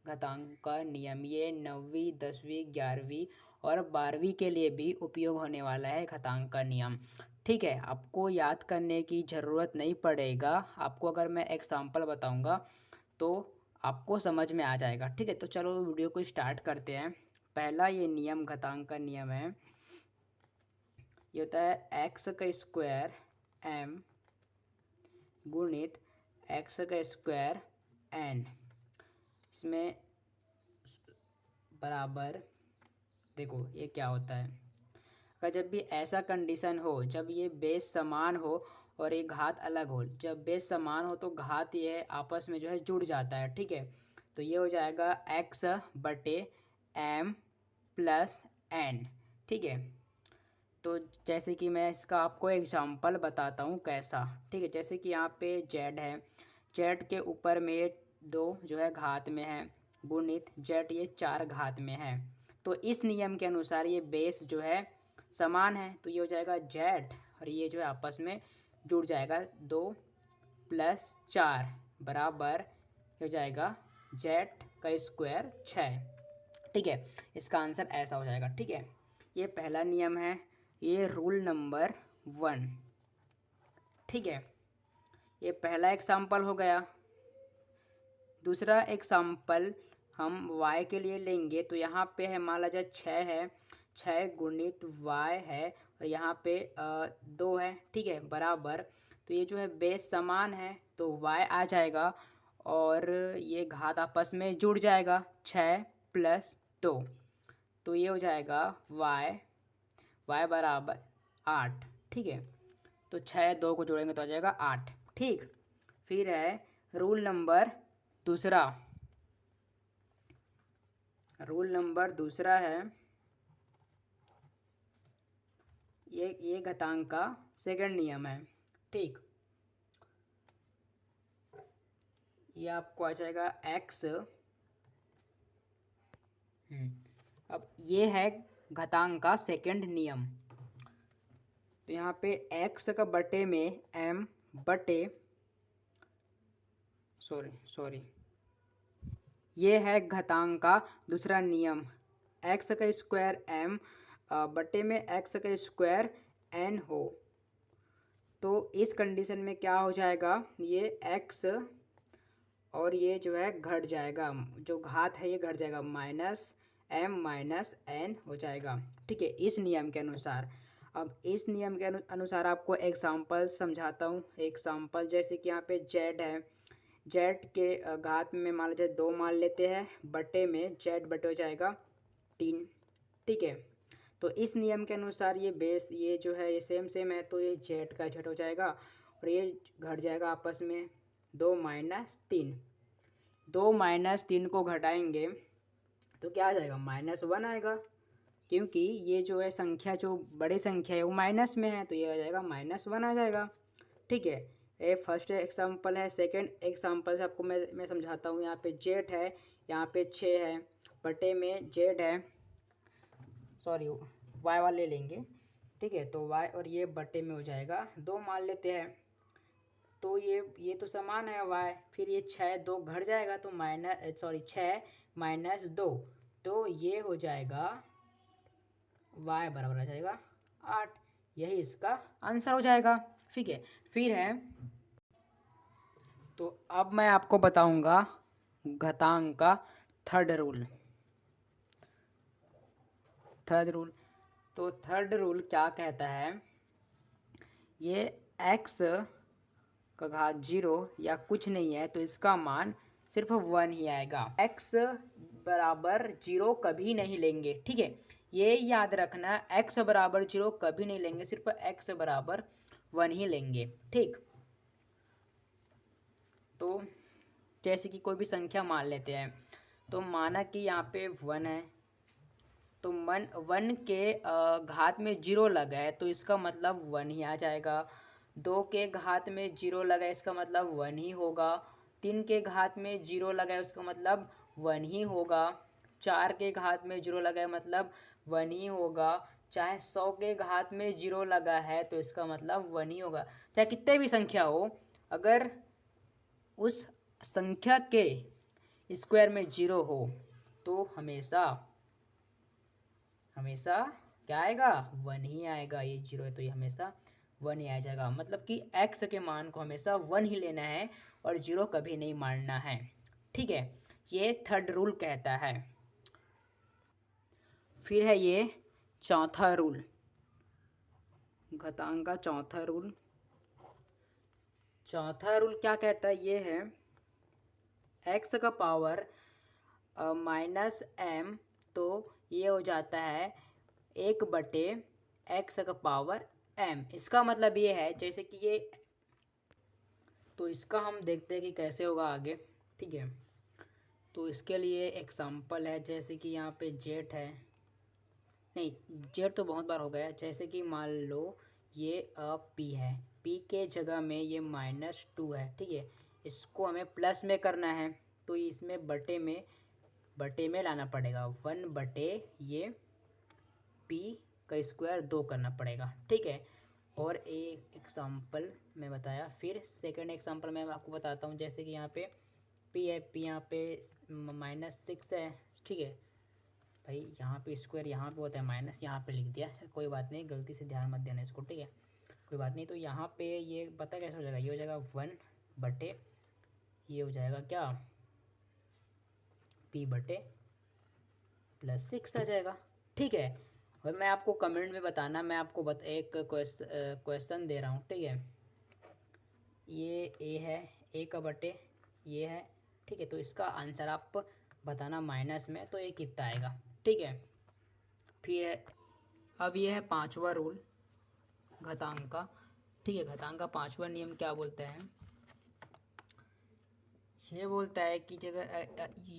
घातांक का नियम, ये 9वीं 10वीं 11वीं और 12वीं के लिए भी उपयोग होने वाला है घातांक का नियम। ठीक है, आपको याद करने की ज़रूरत नहीं पड़ेगा। आपको अगर मैं एग्जाम्पल बताऊंगा तो आपको समझ में आ जाएगा। ठीक है, तो चलो वीडियो को स्टार्ट करते हैं। पहला ये नियम घातांक का नियम है, ये होता है एक्स का स्क्वायर एम गुणित एक्स का स्क्वायर एन। इसमें बराबर, देखो ये क्या होता है, अगर जब भी ऐसा कंडीशन हो, जब ये बेस समान हो और ये घात अलग हो, जब बेस समान हो तो घात ये आपस में जो है जुड़ जाता है। ठीक है, तो ये हो जाएगा एक्स बटे एम प्लस एन। ठीक है, तो जैसे कि मैं इसका आपको एग्जांपल बताता हूँ कैसा। ठीक है, जैसे कि यहाँ पे जेड है, जेड के ऊपर में ये 2 जो है घात में है, गुणित जेड ये 4 घात में है। तो इस नियम के अनुसार ये बेस जो है समान है, तो ये हो जाएगा जेड और ये जो है आपस में जुड़ जाएगा, 2 प्लस 4 बराबर हो जाएगा जेड का स्क्वायर 6। ठीक है, इसका आंसर ऐसा हो जाएगा। ठीक है, ये पहला नियम है, ये रूल नंबर 1। ठीक है, ये पहला एग्जाम्पल हो गया। दूसरा एग्जाम्पल हम y के लिए लेंगे, तो यहाँ पे है मान लीजिए 6 है, 6 गुणित y है और यहाँ पे 2 है। ठीक है, बराबर, तो ये जो है बेस समान है तो y आ जाएगा और ये घात आपस में जुड़ जाएगा, 6 प्लस 2, तो ये हो जाएगा y बराबर 8। ठीक है, तो 6 2 को जोड़ेंगे तो आ जाएगा 8। ठीक, फिर है रूल नंबर दूसरा। रूल नंबर दूसरा है, ये घातांक का सेकंड नियम है। ठीक, ये आपको आ जाएगा एक्स। अब ये है घातांक का सेकंड नियम, तो यहाँ पे एक्स का बटे में एम बटे सॉरी ये है घातांक का दूसरा नियम, एक्स का स्क्वायर एम बटे में एक्स का स्क्वायर एन हो। तो इस कंडीशन में क्या हो जाएगा, ये एक्स और ये जो है घट जाएगा, जो घात है ये घट जाएगा, माइनस एम माइनस एन हो जाएगा। ठीक है, इस नियम के अनुसार। अब इस नियम के अनुसार आपको एग्जांपल समझाता हूँ। एग्जांपल जैसे कि यहाँ पे जेड है, जेड के घात में मान लीजिए 2 मान लेते हैं, बटे में जेड बटे हो जाएगा 3। ठीक है, तो इस नियम के अनुसार ये बेस ये जो है ये सेम है, तो ये जेड का जेड हो जाएगा और ये घट जाएगा आपस में, 2 माइनस 3। 2 माइनस 3 को घटाएंगे तो क्या आ जाएगा, -1 आएगा, क्योंकि ये जो है संख्या जो बड़ी संख्या है वो माइनस में है, तो ये आ जाएगा -1 आ जाएगा। ठीक है, ये फर्स्ट एग्जांपल है। सेकंड एग्जांपल से आपको मैं समझाता हूँ। यहाँ पे जेड है, यहाँ पे 6 है, बटे में जेड है, सॉरी वाई वाले लेंगे। ठीक है, तो वाई और ये बटे में हो जाएगा 2 मान लेते हैं, तो ये तो समान है वाई, फिर ये 6 2 घट जाएगा तो 6 माइनस 2, तो ये हो जाएगा वाई बराबर आ जाएगा 8। यही इसका आंसर हो जाएगा। ठीक है, फिर है, तो अब मैं आपको बताऊंगा घातांक का थर्ड रूल। तो थर्ड रूल क्या कहता है, ये x का घात 0 या कुछ नहीं है तो इसका मान सिर्फ 1 ही आएगा। x बराबर 0 कभी नहीं लेंगे। ठीक है, ये याद रखना, x बराबर 0 कभी नहीं लेंगे, सिर्फ x बराबर 1 ही लेंगे। ठीक, तो जैसे कि कोई भी संख्या मान लेते हैं, तो माना कि यहाँ पे 1 है, तो 1 के घात में 0 लगा है तो इसका मतलब 1 ही आ जाएगा। 2 के घात में 0 लगा है, इसका मतलब 1 ही होगा। 3 के घात में 0 लगा है, उसका मतलब 1 ही होगा। 4 के घात में 0 लगा है, मतलब 1 ही होगा। चाहे 100 के घात में 0 लगा है तो इसका मतलब 1 ही होगा। चाहे कितने भी संख्या हो, अगर उस संख्या के स्क्वायर में 0 हो तो हमेशा हमेशा क्या आएगा, 1 ही आएगा। ये 0 है तो ये हमेशा 1 ही आ जाएगा। मतलब कि x के मान को हमेशा 1 ही लेना है और 0 कभी नहीं मारना है। ठीक है, ये थर्ड रूल कहता है। फिर है ये चौथा रूल, घातांक का चौथा रूल। चौथा रूल क्या कहता है, ये है x का पावर माइनस m, तो ये हो जाता है 1/, x का पावर m। इसका मतलब ये है जैसे कि ये, तो इसका हम देखते हैं कि कैसे होगा आगे। ठीक है, तो इसके लिए एग्जांपल है, जैसे कि यहाँ पे जेट है, नहीं जेट तो बहुत बार हो गया। जैसे कि मान लो ये p है, p के जगह में ये -2 है। ठीक है, इसको हमें प्लस में करना है तो इसमें बटे में लाना पड़ेगा, 1/, ये p का स्क्वायर 2 करना पड़ेगा। ठीक है, और एक एग्जांपल मैं बताया, फिर सेकंड एग्जांपल मैं आपको बताता हूँ। जैसे कि यहाँ पे p है, p यहाँ पे -6 है। ठीक है भाई, यहाँ पे स्क्वायर यहाँ पे होता है माइनस, यहाँ पे लिख दिया, कोई बात नहीं, गलती से ध्यान मत देना इसको। ठीक है, कोई बात नहीं। तो यहाँ पे ये पता कैसे हो जाएगा, ये हो जाएगा 1/, ये हो जाएगा क्या, p/+6 आ जाएगा। ठीक है, और मैं आपको कमेंट में बताना, मैं आपको एक क्वेश्चन दे रहा हूँ। ठीक है, ये a है, a का बटे ये है। ठीक है, तो इसका आंसर आप बताना माइनस में, तो ये कितना आएगा। ठीक है, फिर अब ये है पांचवा रूल घातांक का। ठीक है, घातांक का पांचवा नियम क्या बोलता है, ये बोलता है कि जगह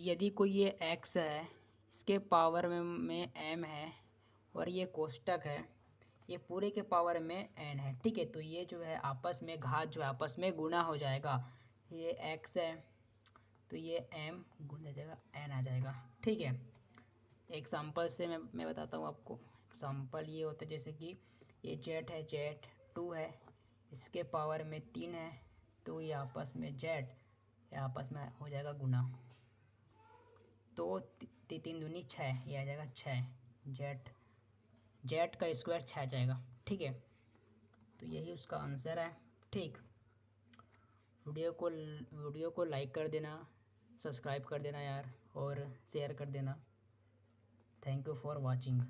यदि कोई ये x है, इसके पावर में m है, और ये कोष्टक है, ये पूरे के पावर में n है। ठीक है, तो ये जो है आपस में घात जो है आपस में गुणा हो जाएगा। ये x है तो ये m गुणा जाएगा n आ जाएगा। ठीक है, एग्जांपल से मैं बताता हूँ आपको। एग्जांपल ये होता है जैसे कि ये जेट है, जेट 2 है, इसके पावर में 3 है, तो ये आपस में जेट आपस में हो जाएगा गुना, तो 3 दूनी 6, ये आ जाएगा 6, जेट का स्क्वायर 6 आ जाएगा। ठीक है, तो यही उसका आंसर है। ठीक, वीडियो को लाइक कर देना, सब्सक्राइब कर देना यार, और शेयर कर देना। Thank you for watching.